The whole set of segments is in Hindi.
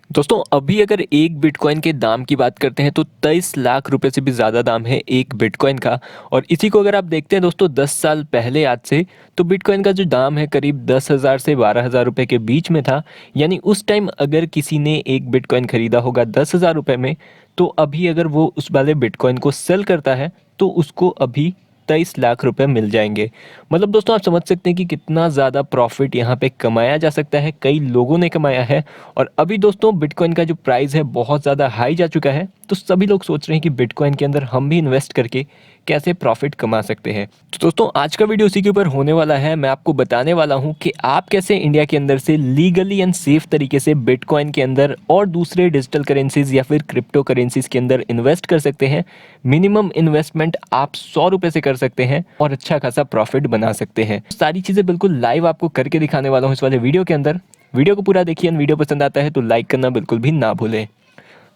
दोस्तों अभी अगर एक बिटकॉइन के दाम की बात करते हैं तो 23 लाख रुपए से भी ज़्यादा दाम है एक बिटकॉइन का। और इसी को अगर आप देखते हैं दोस्तों 10 साल पहले आज से, तो बिटकॉइन का जो दाम है करीब 10,000 से 12,000 रुपये के बीच में था। यानी उस टाइम अगर किसी ने एक बिटकॉइन खरीदा होगा 10,000 रुपये में, तो अभी अगर वो उस वाले बिटकॉइन को सेल करता है तो उसको अभी 23 लाख रुपए मिल जाएंगे। मतलब दोस्तों आप समझ सकते हैं कि कितना ज़्यादा प्रॉफिट यहाँ पे कमाया जा सकता है, कई लोगों ने कमाया है। और अभी दोस्तों बिटकॉइन का जो प्राइस है बहुत ज़्यादा हाई जा चुका है, तो सभी लोग सोच रहे हैं कि बिटकॉइन के अंदर हम भी इन्वेस्ट करके कैसे प्रॉफिट कमा सकते हैं। तो दोस्तों आज का वीडियो उसी के ऊपर होने वाला है। मैं आपको बताने वाला हूँ कि आप कैसे इंडिया के अंदर से लीगली एंड सेफ तरीके से बिटकॉइन के अंदर और दूसरे डिजिटल करेंसीज या फिर क्रिप्टो करेंसीज के अंदर इन्वेस्ट कर सकते हैं। मिनिमम इन्वेस्टमेंट आप 100 रुपये से कर सकते हैं और अच्छा खासा प्रॉफिट बना सकते हैं। सारी चीज़ें बिल्कुल लाइव आपको करके दिखाने वाला हूँ इस वाले वीडियो के अंदर। वीडियो को पूरा देखिए। वीडियो पसंद आता है तो लाइक करना बिल्कुल भी ना भूलें।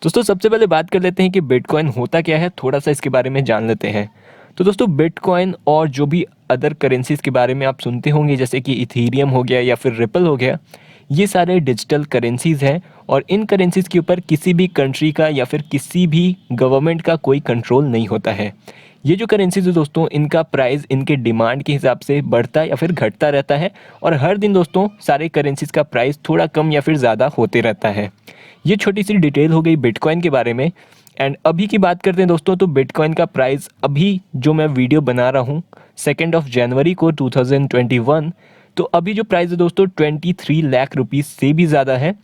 दोस्तों सबसे पहले बात कर लेते हैं कि बिटकॉइन होता क्या है, थोड़ा सा इसके बारे में जान लेते हैं। तो दोस्तों बिटकॉइन और जो भी अदर करेंसीज के बारे में आप सुनते होंगे, जैसे कि इथीरियम हो गया या फिर रिपल हो गया, ये सारे डिजिटल करेंसीज हैं। और इन करेंसीज के ऊपर किसी भी कंट्री का या फिर किसी भी गवर्नमेंट का कोई कंट्रोल नहीं होता है। ये जो करेंसीज है दोस्तों, इनका प्राइस इनके डिमांड के हिसाब से बढ़ता या फिर घटता रहता है। और हर दिन दोस्तों सारे करेंसीज का प्राइस थोड़ा कम या फिर ज़्यादा होते रहता है। ये छोटी सी डिटेल हो गई बिटकॉइन के बारे में। एंड अभी की बात करते हैं दोस्तों, तो बिटकॉइन का प्राइस अभी जो मैं वीडियो बना रहा हूँ 2 जनवरी को 2021, तो अभी जो प्राइस है दोस्तों 23 लाख रुपीज़ से भी ज़्यादा है।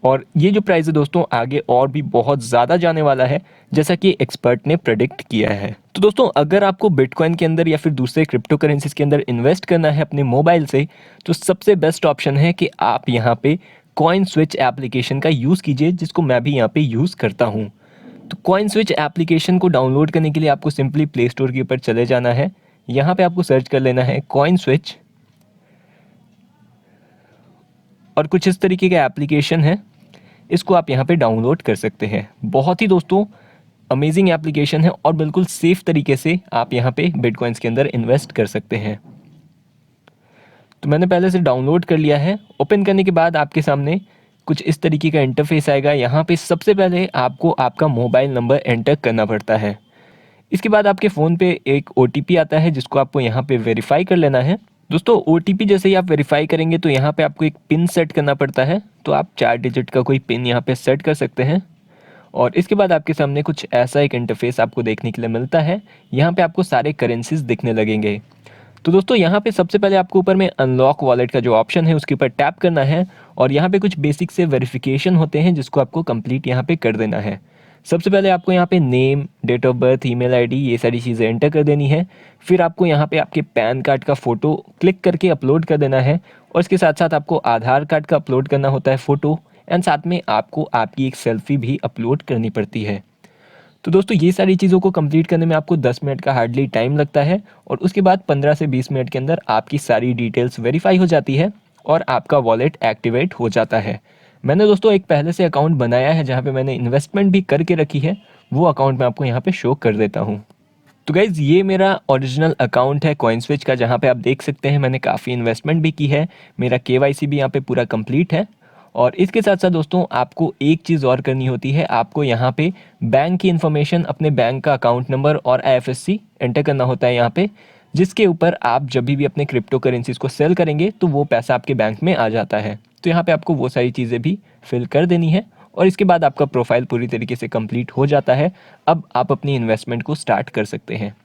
और ये जो प्राइस है दोस्तों आगे और भी बहुत ज़्यादा जाने वाला है, जैसा कि एक्सपर्ट ने प्रेडिक्ट किया है। तो दोस्तों अगर आपको बिटकॉइन के अंदर या फिर दूसरे क्रिप्टो करेंसीज के अंदर इन्वेस्ट करना है अपने मोबाइल से, तो सबसे बेस्ट ऑप्शन है कि आप यहाँ पे कॉइन स्विच एप्लीकेशन का यूज़ कीजिए, जिसको मैं भी यहाँ पे यूज़ करता हूँ। तो कॉइन स्विच एप्लीकेशन को डाउनलोड करने के लिए आपको सिंपली प्ले स्टोर के ऊपर चले जाना है। यहाँ पे आपको सर्च कर लेना है कॉइन स्विच, और कुछ इस तरीके का एप्लीकेशन है, इसको आप यहाँ पे डाउनलोड कर सकते हैं। बहुत ही दोस्तों अमेजिंग एप्लीकेशन है और बिल्कुल सेफ तरीके से आप यहाँ पे बिटकॉइंस के अंदर इन्वेस्ट कर सकते हैं। तो मैंने पहले से डाउनलोड कर लिया है। ओपन करने के बाद आपके सामने कुछ इस तरीके का इंटरफेस आएगा। यहाँ पे सबसे पहले आपको आपका मोबाइल नंबर एंटर करना पड़ता है। इसके बाद आपके फ़ोन पे एक OTP आता है, जिसको आपको यहाँ पे वेरीफाई कर लेना है। दोस्तों OTP जैसे ही आप वेरीफाई करेंगे तो यहाँ पे आपको एक पिन सेट करना पड़ता है। तो आप 4 डिजिट का कोई पिन यहाँ पे सेट कर सकते हैं। और इसके बाद आपके सामने कुछ ऐसा एक इंटरफेस आपको देखने के लिए मिलता है। यहाँ पे आपको सारे करेंसीज दिखने लगेंगे। तो दोस्तों यहाँ पे सबसे पहले आपको ऊपर में अनलॉक वॉलेट का जो ऑप्शन है उसके ऊपर टैप करना है। और यहाँ पे कुछ बेसिक से वेरिफिकेशन होते हैं, जिसको आपको कंप्लीट यहाँ पे कर देना है। सबसे पहले आपको यहाँ पे name, date of birth, email ID, ये सारी चीज़ें एंटर कर देनी है। फिर आपको यहाँ पे आपके पैन कार्ड का फ़ोटो क्लिक करके अपलोड कर देना है। और इसके साथ साथ आपको आधार कार्ड का अपलोड करना होता है फ़ोटो, एंड साथ में आपको आपकी एक सेल्फी भी अपलोड करनी पड़ती है। तो दोस्तों ये सारी चीज़ों को कंप्लीट करने में आपको 10 मिनट का हार्डली टाइम लगता है। और उसके बाद 15 से 20 मिनट के अंदर आपकी सारी डिटेल्स वेरीफाई हो जाती है और आपका वॉलेट एक्टिवेट हो जाता है। मैंने दोस्तों एक पहले से अकाउंट बनाया है जहाँ पे मैंने इन्वेस्टमेंट भी करके रखी है, वो अकाउंट मैं आपको यहाँ पे शो कर देता हूँ। तो गाइज़ ये मेरा ओरिजिनल अकाउंट है कॉइन स्विच का, जहाँ पे आप देख सकते हैं मैंने काफ़ी इन्वेस्टमेंट भी की है। मेरा KYC भी यहाँ पे पूरा कंप्लीट है। और इसके साथ साथ दोस्तों आपको एक चीज़ और करनी होती है, आपको यहाँ पे बैंक की इन्फॉर्मेशन, अपने बैंक का अकाउंट नंबर और IFSC एंटर करना होता है यहाँ पे, जिसके ऊपर आप जब भी अपने क्रिप्टो करेंसीज को सेल करेंगे तो वो पैसा आपके बैंक में आ जाता है। तो यहाँ पे आपको वो सारी चीज़ें भी फिल कर देनी है। और इसके बाद आपका प्रोफाइल पूरी तरीके से कंप्लीट हो जाता है। अब आप अपनी इन्वेस्टमेंट को स्टार्ट कर सकते हैं।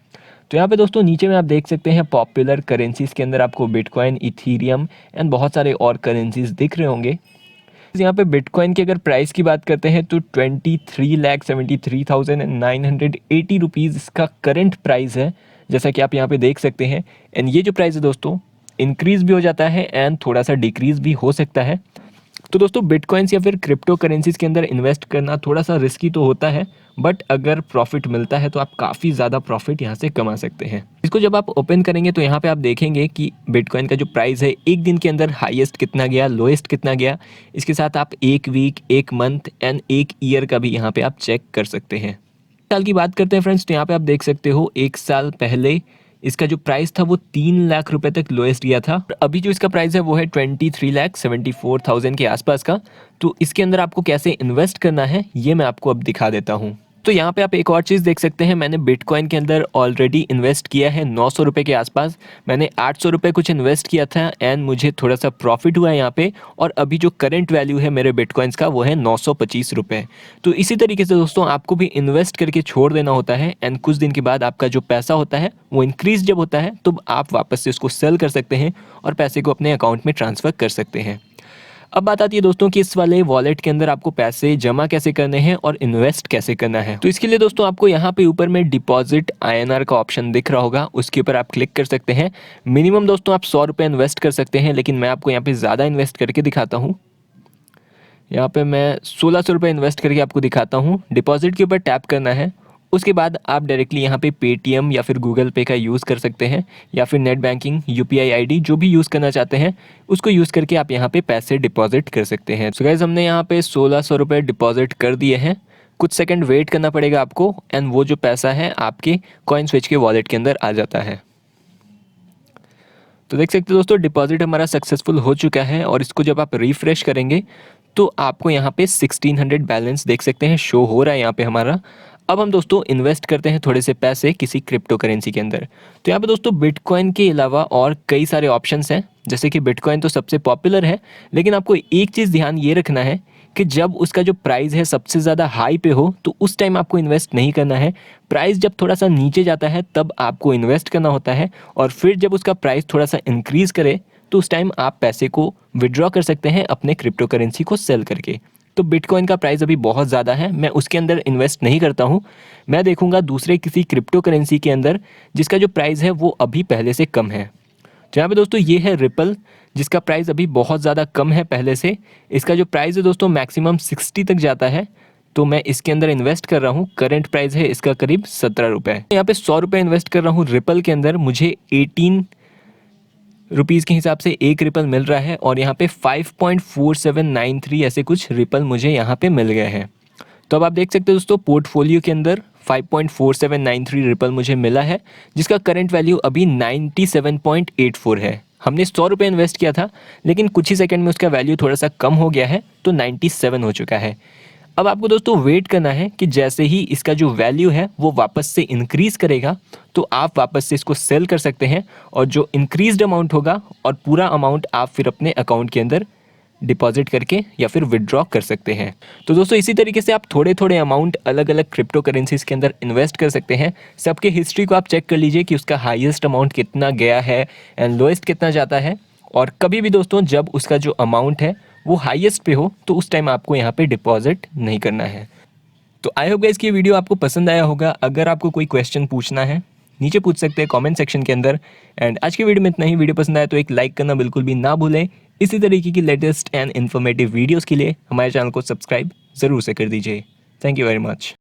तो यहाँ पे दोस्तों नीचे में आप देख सकते हैं पॉपुलर करेंसीज के अंदर आपको बिटकॉइन, इथीरियम एंड बहुत सारे और करेंसीज दिख रहे होंगे। यहाँ पे बिटकॉइन की अगर प्राइस की बात करते हैं तो 23,73,980 रुपीज़ इसका करंट प्राइस है, जैसा कि आप यहाँ पे देख सकते हैं। एंड ये जो प्राइस है दोस्तों इंक्रीज़ भी हो जाता है एंड थोड़ा सा डिक्रीज़ भी हो सकता है। तो दोस्तों बिटकॉइंस या फिर क्रिप्टो करेंसीज के अंदर इन्वेस्ट करना थोड़ा सा रिस्की तो होता है, बट अगर प्रॉफिट मिलता है तो आप काफ़ी ज़्यादा प्रॉफिट यहाँ से कमा सकते हैं। इसको जब आप ओपन करेंगे तो यहाँ पे आप देखेंगे कि बिटकॉइन का जो प्राइस है एक दिन के अंदर हाईएस्ट कितना गया, लोएस्ट कितना गया। इसके साथ आप एक वीक, एक मंथ एंड एक ईयर का भी यहाँ पे आप चेक कर सकते हैं। साल की बात करते हैं फ्रेंड्स, तो यहाँ पे आप देख सकते हो 1 साल पहले इसका जो प्राइस था वो 3 लाख रुपए तक लोएस्ट गया था। अभी जो इसका प्राइस है वो है 23,74,000 के आसपास का। तो इसके अंदर आपको कैसे इन्वेस्ट करना है ये मैं आपको अब दिखा देता हूँ। तो यहाँ पे आप एक और चीज़ देख सकते हैं, मैंने बिटकॉइन के अंदर ऑलरेडी इन्वेस्ट किया है 900 रुपये के आसपास। मैंने 800 रुपये कुछ इन्वेस्ट किया था एंड मुझे थोड़ा सा प्रॉफिट हुआ है यहाँ पे। और अभी जो करंट वैल्यू है मेरे बिटकॉइंस का वो है 925 रुपये। तो इसी तरीके से दोस्तों आपको भी इन्वेस्ट करके छोड़ देना होता है एंड कुछ दिन के बाद आपका जो पैसा होता है वो इंक्रीज जब होता है तो आप वापस से उसको सेल कर सकते हैं और पैसे को अपने अकाउंट में ट्रांसफ़र कर सकते हैं। अब बात आती है दोस्तों कि इस वाले वॉलेट के अंदर आपको पैसे जमा कैसे करने हैं और इन्वेस्ट कैसे करना है। तो इसके लिए दोस्तों आपको यहाँ पे ऊपर में डिपॉजिट INR का ऑप्शन दिख रहा होगा, उसके ऊपर आप क्लिक कर सकते हैं। मिनिमम दोस्तों आप 100 रुपये इन्वेस्ट कर सकते हैं, लेकिन मैं आपको यहाँ पे ज़्यादा इन्वेस्ट करके दिखाता हूँ। यहाँ पे मैं 1600 रुपये इन्वेस्ट करके आपको दिखाता हूँ। डिपॉजिट के ऊपर टैप करना है, उसके बाद आप डायरेक्टली यहाँ पे पेटीएम या फिर गूगल पे का यूज़ कर सकते हैं या फिर नेट बैंकिंग UPI ID जो भी यूज़ करना चाहते हैं उसको यूज़ करके आप यहाँ पे पैसे डिपॉजिट कर सकते हैं। सो गाइस हमने यहाँ पे 1600 रुपये डिपॉजिट कर दिए हैं। कुछ सेकंड वेट करना पड़ेगा आपको एंड वो जो पैसा है आपके कॉइन स्विच के वॉलेट के अंदर आ जाता है। तो देख सकते हो दोस्तों डिपॉजिट हमारा सक्सेसफुल हो चुका है और इसको जब आप रिफ्रेश करेंगे तो आपको यहाँ पे 1600 बैलेंस देख सकते हैं शो हो रहा है यहाँ पे हमारा। अब हम दोस्तों इन्वेस्ट करते हैं थोड़े से पैसे किसी क्रिप्टो करेंसी के अंदर। तो यहाँ पे दोस्तों बिटकॉइन के अलावा और कई सारे ऑप्शंस हैं, जैसे कि बिटकॉइन तो सबसे पॉपुलर है, लेकिन आपको एक चीज़ ध्यान ये रखना है कि जब उसका जो प्राइस है सबसे ज़्यादा हाई पे हो तो उस टाइम आपको इन्वेस्ट नहीं करना है। प्राइस जब थोड़ा सा नीचे जाता है तब आपको इन्वेस्ट करना होता है और फिर जब उसका प्राइस थोड़ा सा इंक्रीज़ करे तो उस टाइम आप पैसे को विड्रॉ कर सकते हैं अपने क्रिप्टो करेंसी को सेल करके। तो बिटकॉइन का प्राइस अभी बहुत ज़्यादा है, मैं उसके अंदर इन्वेस्ट नहीं करता हूँ। मैं देखूंगा दूसरे किसी क्रिप्टो करेंसी के अंदर जिसका जो प्राइस है वो अभी पहले से कम है। तो यहाँ पे दोस्तों ये है रिपल, जिसका प्राइस अभी बहुत ज़्यादा कम है पहले से। इसका जो प्राइस है दोस्तों मैक्सिमम 60 तक जाता है, तो मैं इसके अंदर इन्वेस्ट कर रहा हूँ। करंट प्राइस है इसका करीब 17 रुपये। यहाँ पे 100 रुपये इन्वेस्ट कर रहा हूँ रिपल के अंदर, मुझे 18 रुपीज़ के हिसाब से एक रिपल मिल रहा है और यहाँ पे 5.4793 ऐसे कुछ रिपल मुझे यहाँ पे मिल गए हैं। तो अब आप देख सकते हो दोस्तों पोर्टफोलियो के अंदर 5.4793 रिपल मुझे मिला है, जिसका करंट वैल्यू अभी 97.84 है। हमने 100 रुपये इन्वेस्ट किया था, लेकिन कुछ ही सेकंड में उसका वैल्यू थोड़ा सा कम हो गया है तो 97 हो चुका है। अब आपको दोस्तों वेट करना है कि जैसे ही इसका जो वैल्यू है वो वापस से इंक्रीज़ करेगा तो आप वापस से इसको सेल कर सकते हैं और जो इंक्रीज्ड अमाउंट होगा और पूरा अमाउंट आप फिर अपने अकाउंट के अंदर डिपॉजिट करके या फिर विड्रॉ कर सकते हैं। तो दोस्तों इसी तरीके से आप थोड़े थोड़े अमाउंट अलग अलग क्रिप्टो करेंसीज के अंदर इन्वेस्ट कर सकते हैं। सबके हिस्ट्री को आप चेक कर लीजिए कि उसका हाईएस्ट अमाउंट कितना गया है एंड लोएस्ट कितना जाता है। और कभी भी दोस्तों जब उसका जो अमाउंट है वो हाईएस्ट पे हो तो उस टाइम आपको यहाँ पे डिपॉजिट नहीं करना है। तो आई होप गाइस कि ये वीडियो आपको पसंद आया होगा। अगर आपको कोई क्वेश्चन पूछना है नीचे पूछ सकते हैं कमेंट सेक्शन के अंदर। एंड आज की वीडियो में इतना ही। वीडियो पसंद आया तो एक लाइक करना बिल्कुल भी ना भूलें। इसी तरीके की लेटेस्ट एंड इन्फॉर्मेटिव वीडियोस के लिए हमारे चैनल को सब्सक्राइब ज़रूर से कर दीजिए। Thank you very much.